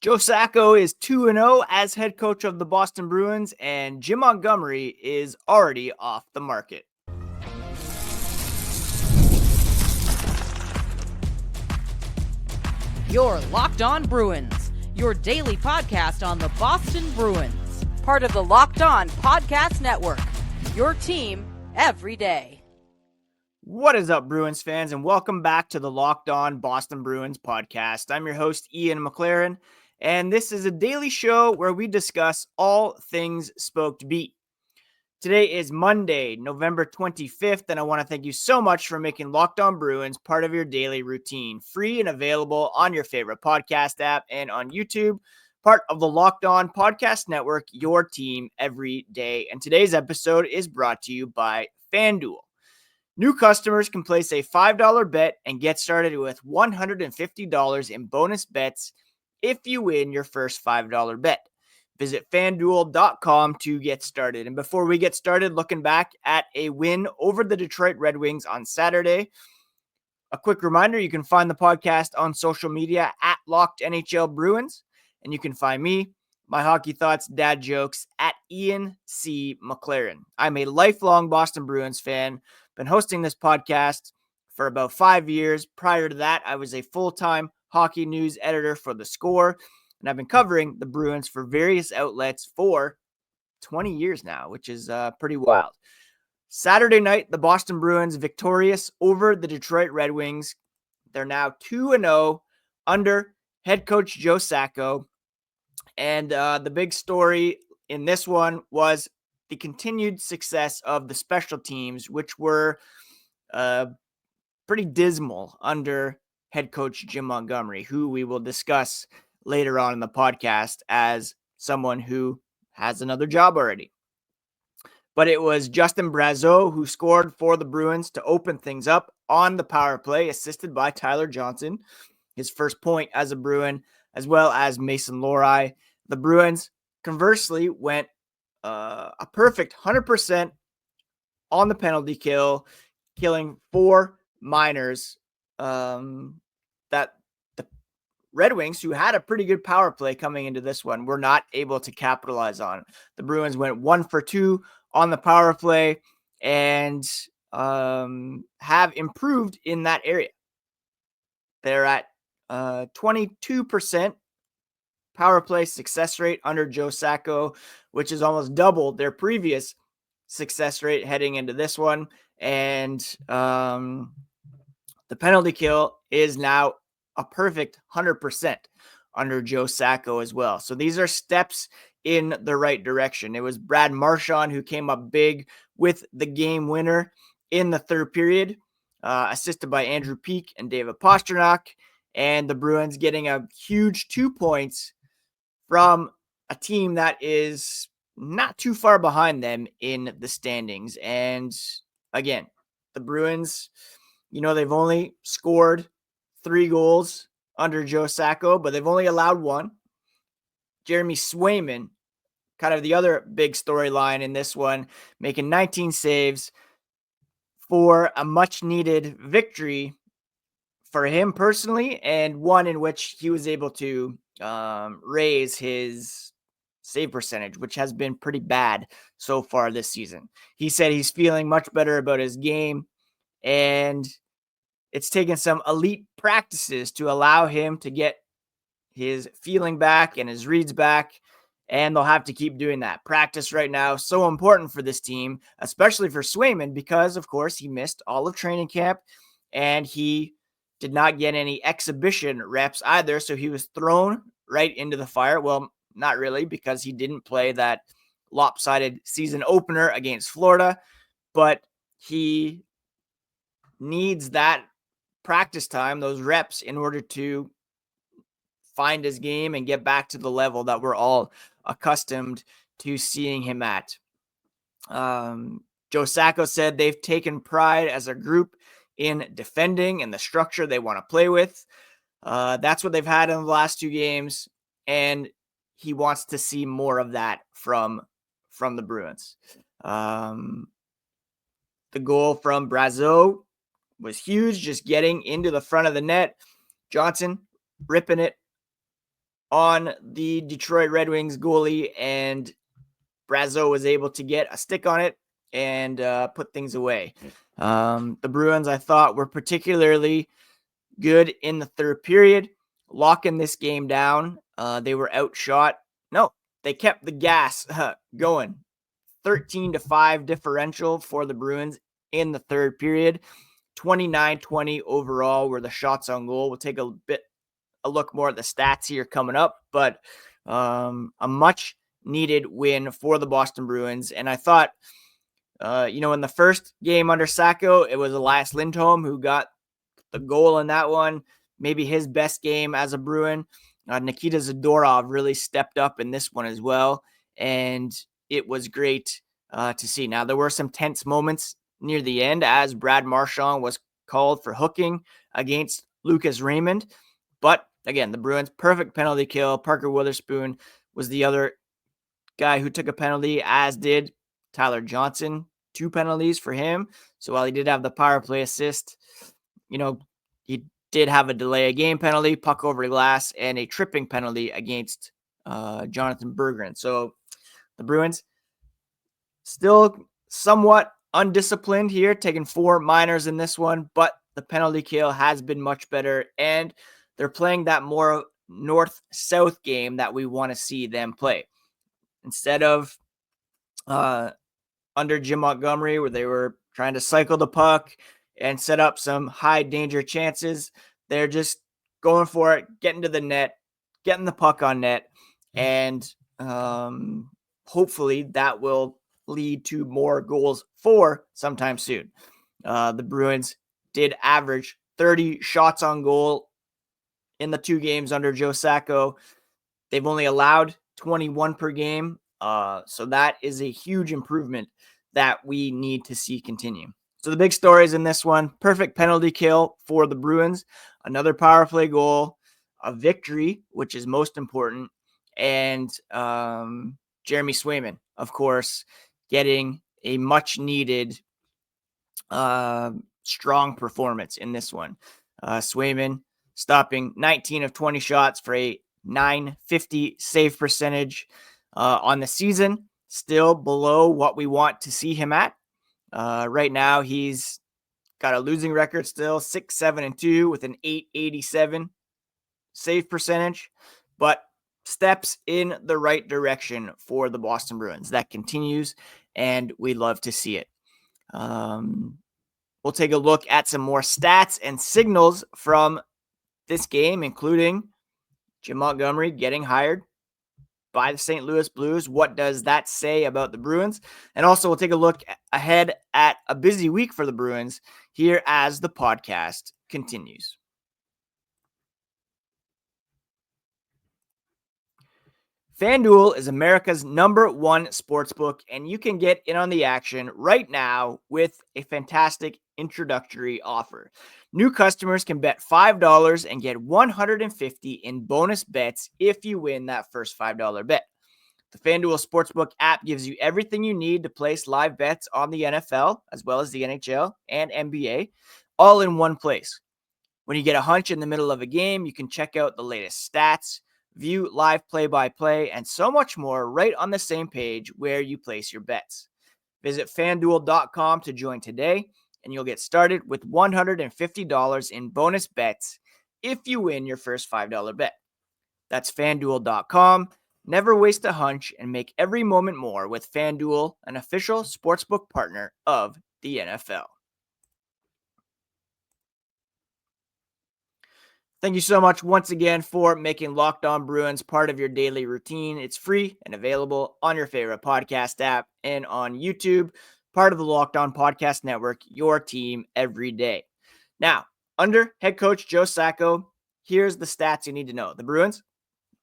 Joe Sacco is 2-0 as head coach of the Boston Bruins, and Jim Montgomery is already off the market. You're Locked On Bruins, your daily podcast on the Boston Bruins. Part of the Locked On Podcast Network, your team every day. What is up, Bruins fans, and welcome back to the Locked On Boston Bruins podcast. I'm your host, Ian McLaren, and this is a daily show where we discuss all things Spoked Beat. Today is Monday, November 25th, and I want to thank you so much for making Locked On Bruins part of your daily routine, free and available on your favorite podcast app and on YouTube, part of the Locked On Podcast Network, your team every day. And today's episode is brought to you by FanDuel. New customers can place a $5 bet and get started with $150 in bonus bets if you win your first $5 bet. Visit FanDuel.com to get started. And before we get started, looking back at a win over the Detroit Red Wings on Saturday, a quick reminder, you can find the podcast on social media at Locked NHL Bruins, and you can find me, my hockey thoughts, dad jokes, at Ian C. McLaren. I'm a lifelong Boston Bruins fan, been hosting this podcast for about 5 years. Prior to that, I was a full-time hockey news editor for The Score, and I've been covering the Bruins for various outlets for 20 years now, which is pretty wild. Saturday night, the Boston Bruins victorious over the Detroit Red Wings. They're now 2-0 under head coach Joe Sacco. And the big story in this one was the continued success of the special teams, which were pretty dismal under head coach Jim Montgomery, who we will discuss later on in the podcast as someone who has another job already. But it was Justin Brazeau who scored for the Bruins to open things up on the power play, assisted by Tyler Johnson, his first point as a Bruin, as well as Mason Lohrei. The Bruins, conversely, went a perfect 100% on the penalty kill, killing 4 minors that the Red Wings, who had a pretty good power play coming into this one, were not able to capitalize on. The Bruins went 1 for 2 on the power play and have improved in that area. They're at 22% power play success rate under Joe Sacco, which is almost double their previous success rate heading into this one. And the penalty kill is now a perfect 100% under Joe Sacco as well. So these are steps in the right direction. It was Brad Marchand who came up big with the game winner in the third period, assisted by Andrew Peeke and David Pastrnak, and the Bruins getting a huge 2 points from a team that is not too far behind them in the standings. And again, the Bruins, they've only scored 3 goals under Joe Sacco, but they've only allowed 1. Jeremy Swayman, kind of the other big storyline in this one, making 19 saves for a much-needed victory for him personally, and one in which he was able to raise his save percentage, which has been pretty bad so far this season. He said he's feeling much better about his game, and it's taken some elite practices to allow him to get his feeling back and his reads back, and they'll have to keep doing that. Practice right now, so important for this team, especially for Swayman, because, of course, he missed all of training camp, and he did not get any exhibition reps either, so he was thrown right into the fire. Well, not really, because he didn't play that lopsided season opener against Florida, but he needs that practice time, those reps, in order to find his game and get back to the level that we're all accustomed to seeing him at. Joe Sacco said they've taken pride as a group in defending and the structure they want to play with. That's what they've had in the last 2 games, and he wants to see more of that from the Bruins. The goal from Brazeau was huge, just getting into the front of the net. Johnson ripping it on the Detroit Red Wings goalie, and Brazeau was able to get a stick on it and put things away. The Bruins, I thought, were particularly good in the third period, locking this game down. They were outshot. No, they kept the gas going. 13-5 differential for the Bruins in the third period. 29-20 overall were the shots on goal. We'll take a look more at the stats here coming up, but a much needed win for the Boston Bruins. And I thought, in the first game under Sacco, it was Elias Lindholm who got the goal in that one, maybe his best game as a Bruin. Nikita Zadorov really stepped up in this one as well, and it was great to see. Now, there were some tense moments near the end as Brad Marchand was called for hooking against Lucas Raymond, but again, the Bruins, perfect penalty kill. Parker Witherspoon was the other guy who took a penalty, as did Tyler Johnson. 2 penalties for him. So while he did have the power play assist, he did have a delay of game penalty, puck over the glass, and a tripping penalty against Jonathan Berggren. So the Bruins still somewhat undisciplined here, taking 4 minors in this one, but the penalty kill has been much better, and they're playing that more north-south game that we want to see them play. Instead of under Jim Montgomery, where they were trying to cycle the puck and set up some high danger chances, they're just going for it, getting to the net, getting the puck on net, and hopefully that will lead to more goals for sometime soon. The Bruins did average 30 shots on goal in the 2 games under Joe Sacco. They've only allowed 21 per game. So that is a huge improvement that we need to see continue. So the big stories in this one: perfect penalty kill for the Bruins, another power play goal, a victory, which is most important, and Jeremy Swayman, of course, getting a much needed strong performance in this one. Swayman stopping 19 of 20 shots for a .950 save percentage on the season, still below what we want to see him at. Right now, he's got a losing record still, 6-7-2 with an .887 save percentage, but steps in the right direction for the Boston Bruins. That continues, and we love to see it. We'll take a look at some more stats and signals from this game, including Jim Montgomery getting hired by the St. Louis Blues. What does that say about the Bruins? And also, we'll take a look ahead at a busy week for the Bruins here as the podcast continues. FanDuel is America's #1 sportsbook, and you can get in on the action right now with a fantastic introductory offer. New customers can bet $5 and get $150 in bonus bets if you win that first $5 bet. The FanDuel Sportsbook app gives you everything you need to place live bets on the NFL, as well as the NHL and NBA, all in one place. When you get a hunch in the middle of a game, you can check out the latest stats, view live play-by-play, and so much more right on the same page where you place your bets. Visit FanDuel.com to join today, and you'll get started with $150 in bonus bets if you win your first $5 bet. That's FanDuel.com. Never waste a hunch and make every moment more with FanDuel, an official sportsbook partner of the NFL. Thank you so much once again for making Locked On Bruins part of your daily routine. It's free and available on your favorite podcast app and on YouTube, part of the Locked On Podcast Network, your team every day. Now, under head coach Joe Sacco, here's the stats you need to know. The Bruins,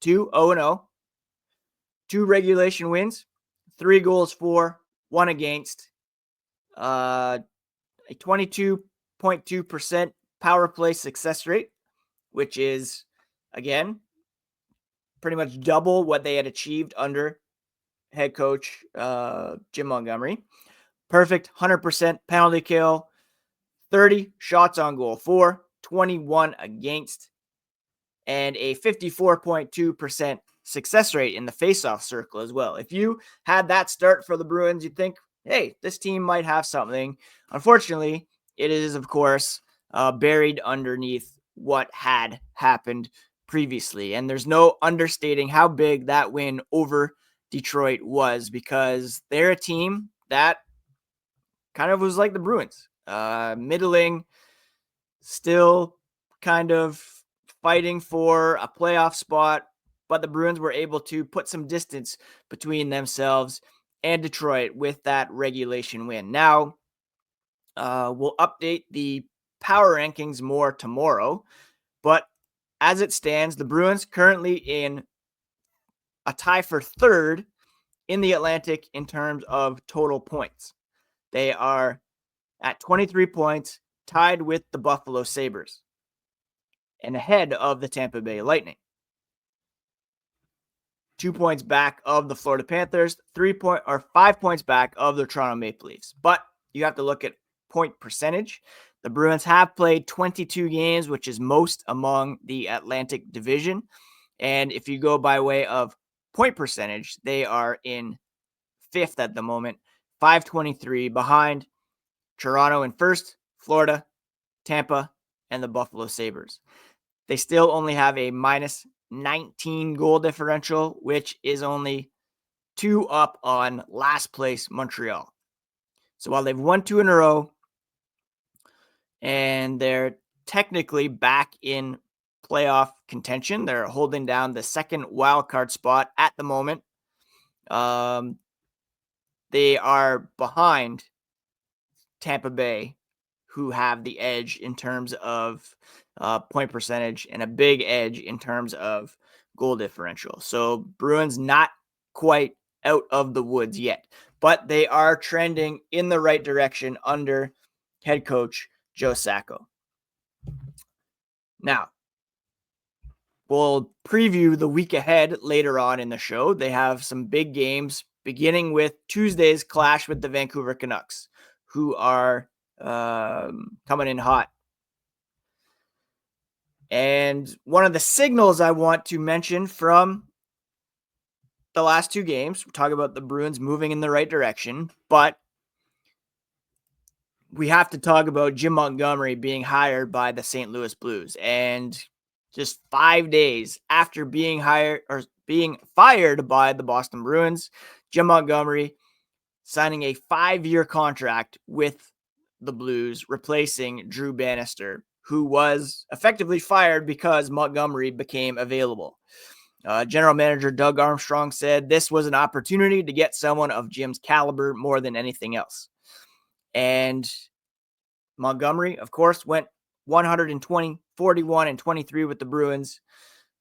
2-0-0, 2 regulation wins, 3 goals for, 1 against, a 22.2% power play success rate, which is, again, pretty much double what they had achieved under head coach Jim Montgomery. Perfect 100% penalty kill, 30 shots on goal for, 21 against, and a 54.2% success rate in the faceoff circle as well. If you had that start for the Bruins, you'd think, hey, this team might have something. Unfortunately, it is, of course, buried underneath what had happened previously. And there's no understating how big that win over Detroit was, because they're a team that kind of was like the Bruins, middling, still kind of fighting for a playoff spot, but the Bruins were able to put some distance between themselves and Detroit with that regulation win. Now, we'll update the power rankings more tomorrow, but as it stands, the Bruins currently in a tie for third in the Atlantic in terms of total points. They are at 23 points, tied with the Buffalo Sabres and ahead of the Tampa Bay Lightning. 2 points back of the Florida Panthers, 5 points back of the Toronto Maple Leafs. But you have to look at point percentage. The Bruins have played 22 games, which is most among the Atlantic Division. And if you go by way of point percentage, they are in fifth at the moment, 523 behind Toronto in first, Florida, Tampa, and the Buffalo Sabres. They still only have a minus 19 goal differential, which is only 2 up on last place Montreal. So while they've won 2 in a row and they're technically back in playoff contention, they're holding down the second wildcard spot at the moment. They are behind Tampa Bay, who have the edge in terms of point percentage and a big edge in terms of goal differential. So Bruins not quite out of the woods yet, but they are trending in the right direction under head coach Joe Sacco. Now, we'll preview the week ahead later on in the show. They have some big games, beginning with Tuesday's clash with the Vancouver Canucks, who are coming in hot. And one of the signals I want to mention from the last 2 games, we're talking about the Bruins moving in the right direction, but we have to talk about Jim Montgomery being hired by the St. Louis Blues. And just 5 days after being fired by the Boston Bruins, Jim Montgomery signing a 5-year contract with the Blues, replacing Drew Bannister, who was effectively fired because Montgomery became available. General Manager Doug Armstrong said this was an opportunity to get someone of Jim's caliber more than anything else. And Montgomery, of course, went 120, 41, and 23 with the Bruins,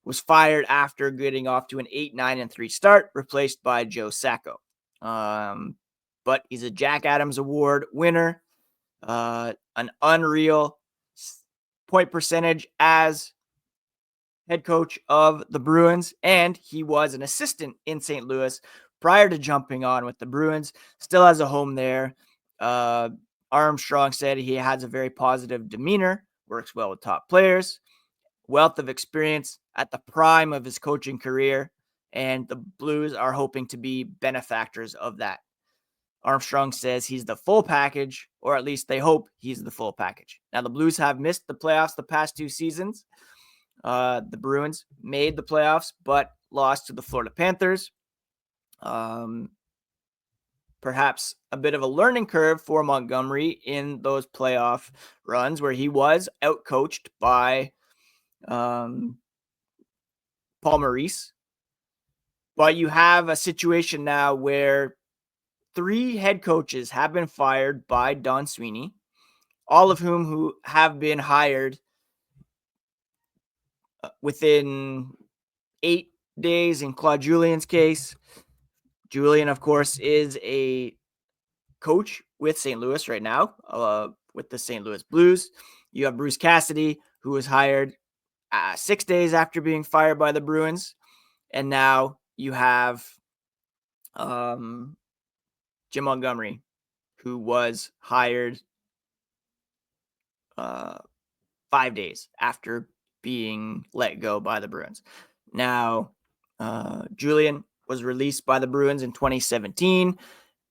was fired after getting off to an 8-9-3 start, replaced by Joe Sacco. But he's a Jack Adams Award winner, an unreal point percentage as head coach of the Bruins, and he was an assistant in St. Louis prior to jumping on with the Bruins. Still has a home there. Armstrong said he has a very positive demeanor, works well with top players, wealth of experience at the prime of his coaching career, and the Blues are hoping to be benefactors of that. Armstrong says he's the full package, or at least they hope he's the full package. Now, the Blues have missed the playoffs the past 2 seasons. The Bruins made the playoffs, but lost to the Florida Panthers. Perhaps a bit of a learning curve for Montgomery in those playoff runs where he was outcoached by Paul Maurice. But you have a situation now where 3 head coaches have been fired by Don Sweeney, all of who have been hired within 8 days in Claude Julien's case. Julien, of course, is a coach with St. Louis right now, with the St. Louis Blues. You have Bruce Cassidy, who was hired 6 days after being fired by the Bruins. And now you have Jim Montgomery, who was hired 5 days after being let go by the Bruins. Now, Julian was released by the Bruins in 2017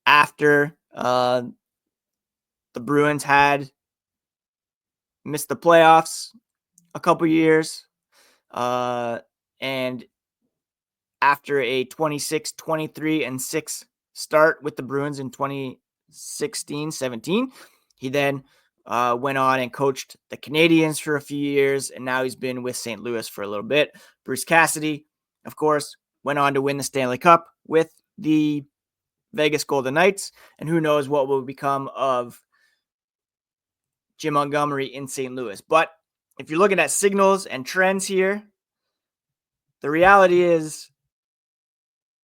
after the Bruins had missed the playoffs a couple years. And after a 26-23-6 start with the Bruins in 2016-17, he then went on and coached the Canadiens for a few years, and now he's been with St. Louis for a little bit. Bruce Cassidy, of course, went on to win the Stanley Cup with the Vegas Golden Knights, and who knows what will become of Jim Montgomery in St. Louis. But if you're looking at signals and trends here, the reality is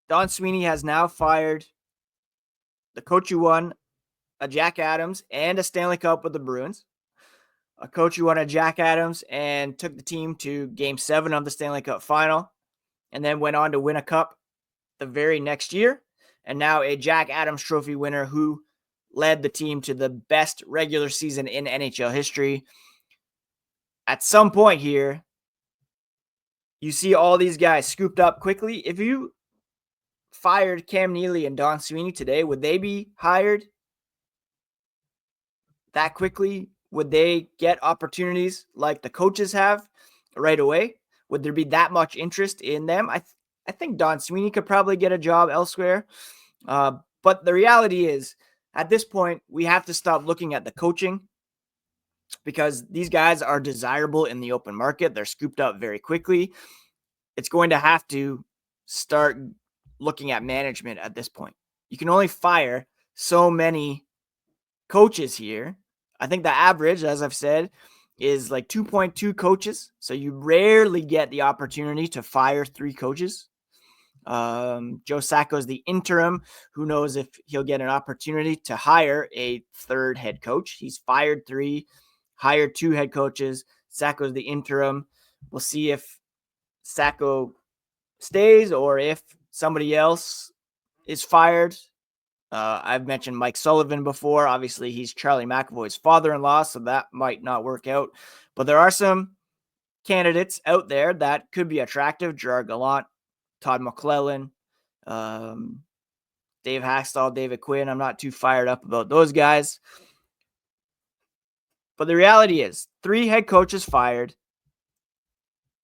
Don Sweeney has now fired the coach who won a Jack Adams and a Stanley Cup with the Bruins, a coach who won a Jack Adams and took the team to Game 7 of the Stanley Cup final, and then went on to win a cup the very next year, and now a Jack Adams Trophy winner who led the team to the best regular season in NHL history. At some point here, you see all these guys scooped up quickly. If you fired Cam Neely and Don Sweeney today, would they be hired that quickly? Would they get opportunities like the coaches have right away? Would there be that much interest in them? I think Don Sweeney could probably get a job elsewhere. But the reality is, at this point, we have to stop looking at the coaching because these guys are desirable in the open market. They're scooped up very quickly. It's going to have to start looking at management at this point. You can only fire so many coaches here. I think the average, as I've said, is like 2.2 coaches. So you rarely get the opportunity to fire 3 coaches. Joe Sacco is the interim. Who knows if he'll get an opportunity to hire a 3rd head coach. He's fired 3, hired 2 head coaches. Sacco's the interim. We'll see if Sacco stays or if somebody else is fired. I've mentioned Mike Sullivan before. Obviously, he's Charlie McAvoy's father-in-law, so that might not work out. But there are some candidates out there that could be attractive. Gerard Gallant, Todd McClellan, Dave Haxtell, David Quinn. I'm not too fired up about those guys. But the reality is, 3 head coaches fired.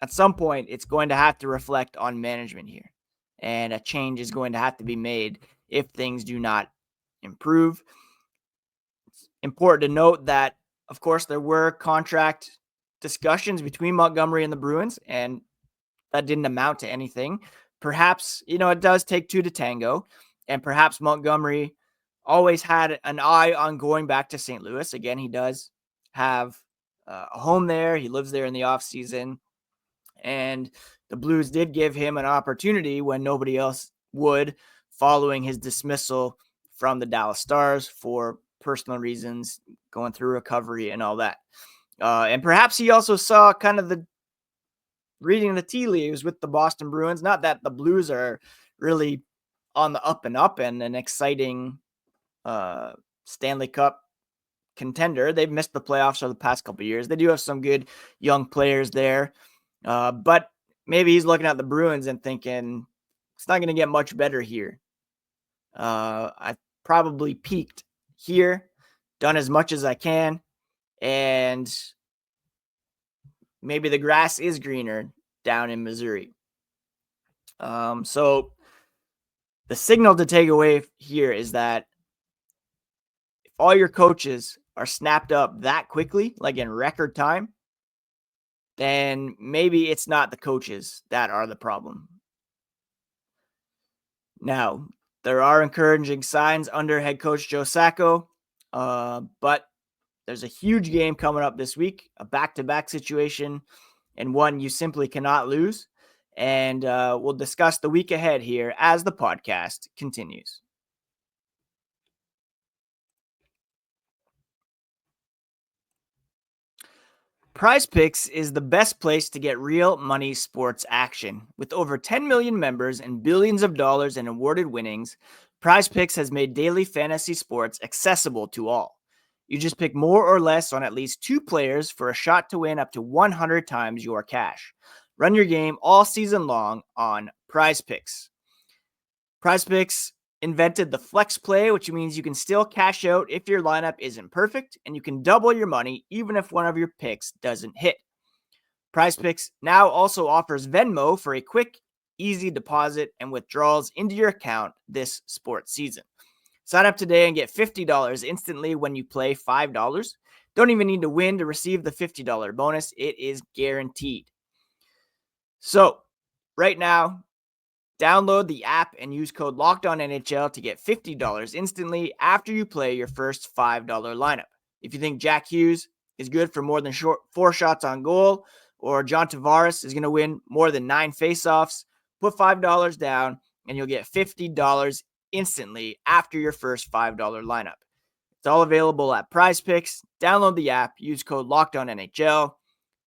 At some point, it's going to have to reflect on management here. And a change is going to have to be made if things do not improve. It's important to note that, of course, there were contract discussions between Montgomery and the Bruins, and that didn't amount to anything. Perhaps, it does take 2 to tango, and perhaps Montgomery always had an eye on going back to St. Louis. Again, he does have a home there. He lives there in the offseason, and the Blues did give him an opportunity when nobody else would, following his dismissal from the Dallas Stars for personal reasons, going through recovery and all that. And perhaps he also saw kind of the reading the tea leaves with the Boston Bruins. Not that the Blues are really on the up and up and an exciting Stanley Cup contender. They've missed the playoffs for the past couple of years. They do have some good young players there. But maybe he's looking at the Bruins and thinking, it's not going to get much better here. I probably peaked here, done as much as I can, and maybe the grass is greener down in Missouri. So the signal to take away here is that if all your coaches are snapped up that quickly, like in record time, then maybe it's not the coaches that are the problem. Now, there are encouraging signs under head coach Joe Sacco, but there's a huge game coming up this week, a back-to-back situation, and one you simply cannot lose. And we'll discuss the week ahead here as the podcast continues. Prize Picks is the best place to get real money sports action. With over 10 million members and billions of dollars in awarded winnings, Prize Picks has made daily fantasy sports accessible to all. You just pick more or less on at least 2 players for a shot to win up to 100 times your cash. Run your game all season long on Prize Picks. Prize Picks invented the flex play, which means you can still cash out if your lineup isn't perfect, and you can double your money even if one of your picks doesn't hit. Prize Picks now also offers Venmo for a quick, easy deposit and withdrawals into your account this sports season. Sign up today and get $50 instantly when you play $5. Don't even need to win to receive the $50 bonus. It is guaranteed. So, right now, download the app and use code LOCKEDONNHL to get $50 instantly after you play your first $5 lineup. If you think Jack Hughes is good for more than 4 shots on goal, or John Tavares is going to win more than 9 faceoffs, put $5 down and you'll get $50 instantly after your first $5 lineup. It's all available at Prize Picks. Download the app, use code LOCKEDONNHL.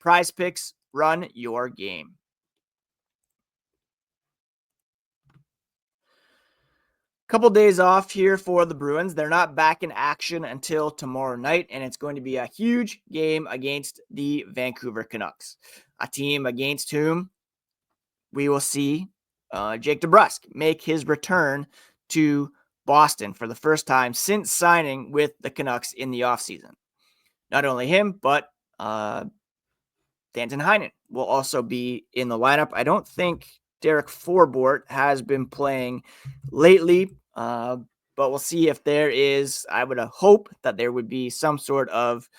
Prize Picks, run your game. Couple days off here for the Bruins. They're not back in action until tomorrow night, and it's going to be a huge game against the Vancouver Canucks, a team against whom we will see Jake DeBrusk make his return to Boston for the first time since signing with the Canucks in the offseason. Not only him, but Danton Heinen will also be in the lineup. I don't think Derek Forbort has been playing lately, but we'll see if there is. I would hope that there would be some sort of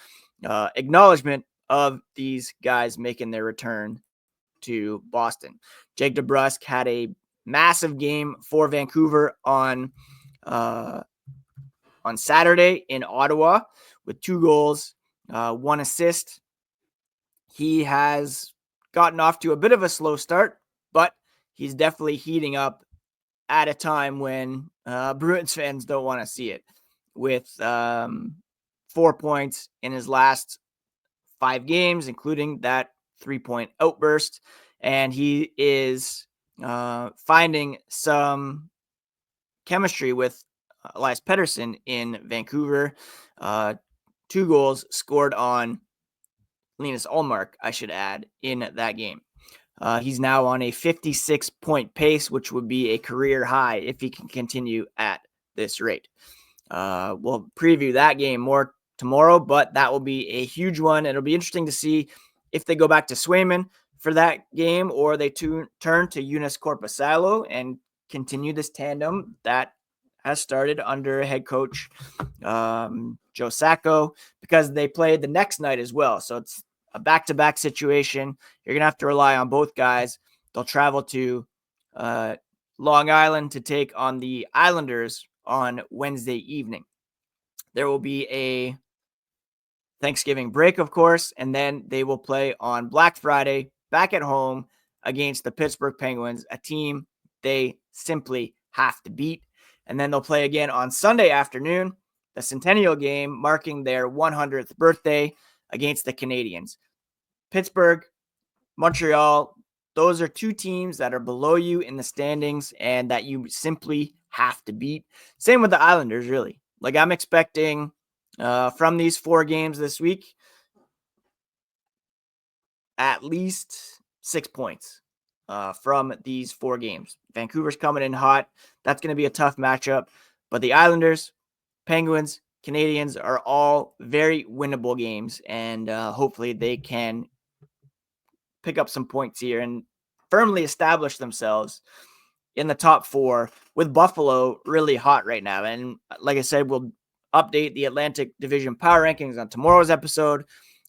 acknowledgement of these guys making their return to Boston. Jake DeBrusk had a massive game for Vancouver on Saturday in Ottawa with 2 goals, 1 assist. He has gotten off to a bit of a slow start, but he's definitely heating up at a time when Bruins fans don't want to see it. With 4 points in his last 5 games, including that 3-point outburst, and he is finding some chemistry with Elias Pettersson in Vancouver. 2 goals scored on Linus Ullmark, I should add, in that game. He's now on a 56-point pace, which would be a career high if he can continue at this rate. We'll preview that game more tomorrow, but that will be a huge one. It'll be interesting to see if they go back to Swayman for that game or they turn to Joonas Korpisalo and continue this tandem that has started under head coach Joe Sacco, because they played the next night as well. So it's a back-to-back situation. You're going to have to rely on both guys. They'll travel to Long Island to take on the Islanders on Wednesday evening. There will be a Thanksgiving break, of course, and then they will play on Black Friday back at home against the Pittsburgh Penguins, a team they simply have to beat. And then they'll play again on Sunday afternoon, the Centennial game, marking their 100th birthday against the Canadiens. Pittsburgh, Montreal, those are 2 teams that are below you in the standings and that you simply have to beat. Same with the Islanders, really. Like, I'm expecting from these 4 games this week, at least 6 points from these 4 games. Vancouver's coming in hot. That's going to be a tough matchup. But the Islanders, Penguins, Canadiens are all very winnable games. And hopefully they can pick up some points here and firmly establish themselves in the top 4, with Buffalo really hot right now. And like I said, we'll update the Atlantic Division power rankings on tomorrow's episode,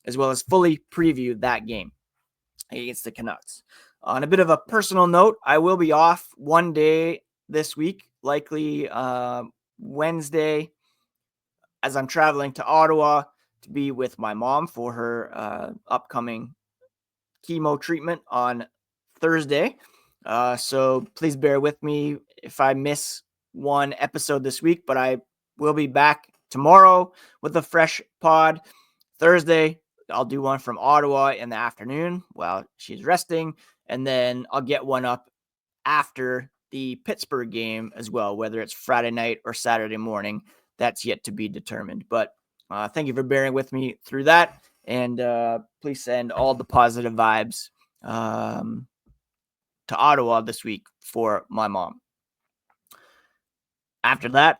as well as fully preview that game against the Canucks. On a bit of a personal note, I will be off one day this week, likely Wednesday, as I'm traveling to Ottawa to be with my mom for her upcoming chemo treatment on Thursday. So please bear with me if I miss one episode this week, but I will be back tomorrow with a fresh pod. Thursday, I'll do one from Ottawa in the afternoon while she's resting, and then I'll get one up after the Pittsburgh game as well, whether it's Friday night or Saturday morning. That's yet to be determined. But Thank you for bearing with me through that. And please send all the positive vibes to Ottawa this week for my mom. After that,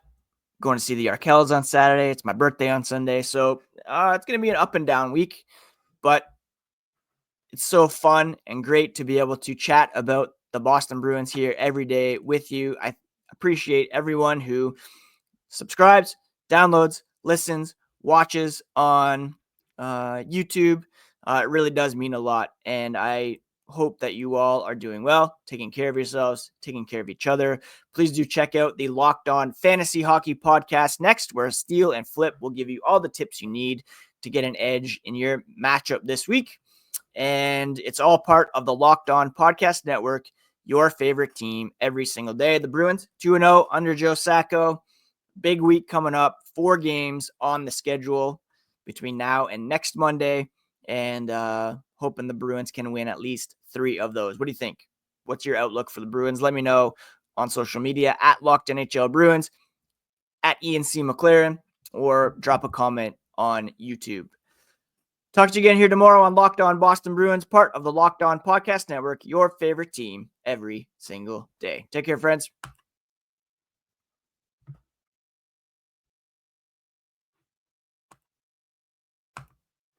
going to see the Arkells on Saturday. It's my birthday on Sunday. So it's going to be an up and down week, but it's so fun and great to be able to chat about the Boston Bruins here every day with you. I appreciate everyone who subscribes, downloads, listens, watches on YouTube. It really does mean a lot. And I hope that you all are doing well, taking care of yourselves, taking care of each other. Please do check out the Locked On Fantasy Hockey podcast next, where Steele and Flip will give you all the tips you need to get an edge in your matchup this week. And it's all part of the Locked On Podcast Network, your favorite team every single day. The Bruins 2-0 under Joe Sacco. Big week coming up, 4 games on the schedule between now and next Monday, and hoping the Bruins can win at least 3 of those. What do you think? What's your outlook for the Bruins? Let me know on social media at Locked NHL Bruins, at Ian C. McLaren, or drop a comment on YouTube. Talk to you again here tomorrow on Locked On Boston Bruins, part of the Locked On Podcast Network, your favorite team every single day. Take care, friends.